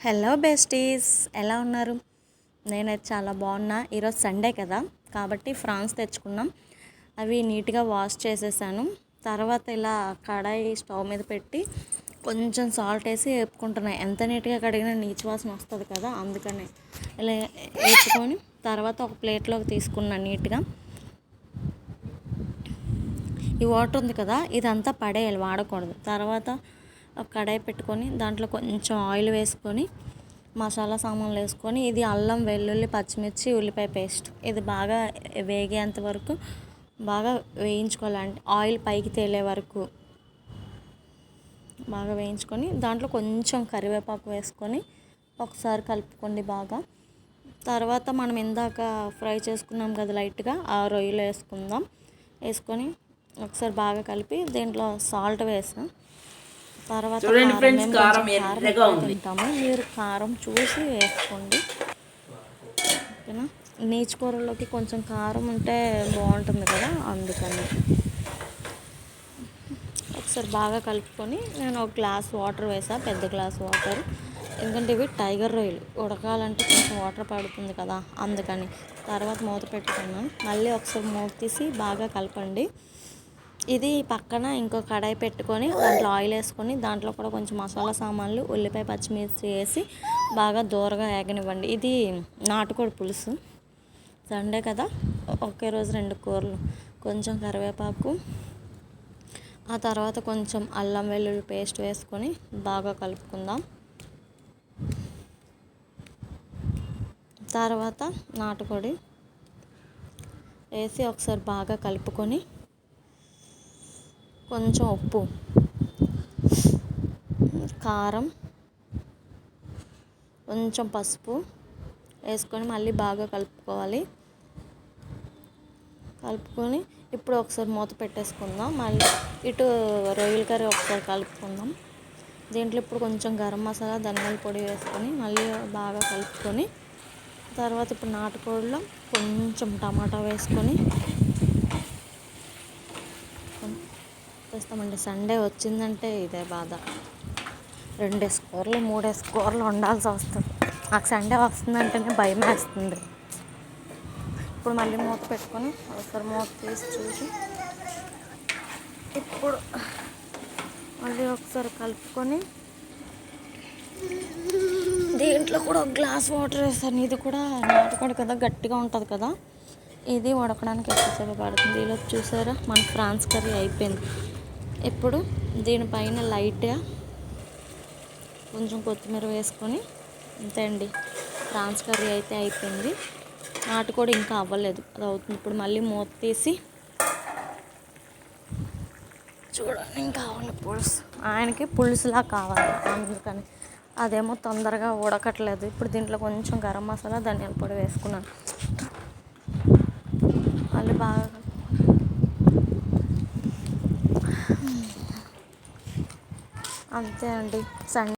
Hello besties, ఎలా ఉన్నారు? నేనైతే చాలా బాగున్నా. ఈరోజు సండే కదా, కాబట్టి ఫ్రాన్స్ తెచ్చుకున్నాం. అవి నీట్గా వాష్ చేసేసాను. తర్వాత ఇలా కడాయి స్టవ్ మీద పెట్టి కొంచెం సాల్ట్ వేసి వేపుకుంటున్నాయి. ఎంత నీట్గా కడిగినా నీచు వాసన వస్తుంది కదా, అందుకని ఇలా వేపుకొని తర్వాత ఒక ప్లేట్లోకి తీసుకున్నాను నీట్గా. ఈ వాటర్ ఉంది కదా, ఇదంతా పడేయాలి, వాడకూడదు. తర్వాత ఒక కడాయి పెట్టుకొని దాంట్లో కొంచెం ఆయిల్ వేసుకొని మసాలా సామాన్లు వేసుకొని, ఇది అల్లం వెల్లుల్లి పచ్చిమిర్చి ఉల్లిపాయ పేస్ట్, ఇది బాగా వేగేంత వరకు బాగా వేయించుకోవాలంటే ఆయిల్ పైకి తేలే వరకు బాగా వేయించుకొని దాంట్లో కొంచెం కరివేపాకు వేసుకొని ఒకసారి కలుపుకోండి బాగా. తర్వాత మనం ఇందాక ఫ్రై చేసుకున్నాం కదా లైట్గా, ఆ రొయ్యలు వేసుకొని ఒకసారి బాగా కలిపి దీంట్లో సాల్ట్ వేసాం. తర్వాత కారం తింటాము, మీరు కారం చూసి వేసుకోండి, ఓకేనా? నీచు కూరలోకి కొంచెం కారం ఉంటే బాగుంటుంది కదా, అందుకని ఒకసారి బాగా కలుపుకొని నేను ఒక గ్లాస్ వాటర్ వేసాను, పెద్ద గ్లాస్ వాటర్. ఎందుకంటే ఇవి టైగర్ రొయ్యలు, ఉడకాలంటే కొంచెం వాటర్ పడుతుంది కదా, అందుకని. తర్వాత మూత పెట్టుకున్నాను, మళ్ళీ ఒకసారి మూత తీసి బాగా కలపండి. ఇది పక్కన ఇంకో కడాయి పెట్టుకొని దాంట్లో ఆయిల్ వేసుకొని దాంట్లో కూడా కొంచెం మసాలా సామాన్లు ఉల్లిపాయ పచ్చిమిర్చి వేసి బాగా దూరగా వేగనివ్వండి. ఇది నాటుకోడి పులుసు, సండే కదా, ఒకే రోజు 2 కూరలు. కొంచెం కరివేపాకు, ఆ తర్వాత కొంచెం అల్లం వెల్లుల్లి పేస్ట్ వేసుకొని బాగా కలుపుకుందాం. తర్వాత నాటుకోడి వేసి ఒకసారి బాగా కలుపుకొని కొంచెం ఉప్పు, కారం, కొంచెం పసుపు వేసుకొని మళ్ళీ బాగా కలుపుకోవాలి. కలుపుకొని ఇప్పుడు ఒకసారి మూత పెట్టేసుకుందాం. మళ్ళీ ఇటు రొయ్యల కర్రీ ఒకసారి కలుపుకుందాం. దీంట్లో ఇప్పుడు కొంచెం గరం మసాలా ధనియాల పొడి వేసుకొని మళ్ళీ బాగా కలుపుకొని తర్వాత ఇప్పుడు నాటుకోడిలో కొంచెం టమాటా వేసుకొని చేస్తామండి. సండే వచ్చిందంటే ఇదే బాధ, 2 కూరలు 3 కూరలు వండాల్సి వస్తుంది. నాకు సండే వస్తుందంటేనే భయం వేస్తుంది. ఇప్పుడు మళ్ళీ మూత పెట్టుకొని ఒకసారి మూత తీసి చూసి ఇప్పుడు మళ్ళీ ఒకసారి కలుపుకొని దీంట్లో కూడా ఒక గ్లాస్ వాటర్ వేస్తాను. ఇది కూడా నాటుకోడి కదా, గట్టిగా ఉంటుంది కదా, ఇది ఉడకడానికి ఎక్కువసేపు పడుతుంది. ఇలా చూసారా, మన ఫ్రాన్స్ కర్రీ అయిపోయింది. ఇప్పుడు దీనిపైన లైట్గా కొంచెం కొత్తిమీర వేసుకొని అంతే అండి, ఫ్రాన్స్ కర్రీ అయితే అయిపోయింది. నాటుకోడి ఇంకా అవ్వలేదు, అది అవుతుంది. ఇప్పుడు మళ్ళీ మూత తీసి చూడండి, ఇంకా కావాలి పులుసు, ఆయనకి పులుసులా కావాలి, అందుకని. అదేమో తొందరగా ఉడకట్లేదు. ఇప్పుడు దీంట్లో కొంచెం గరం మసాలా ధనియాల పొడి వేసుకున్నాను. మళ్ళీ బాగా అంతే అండి.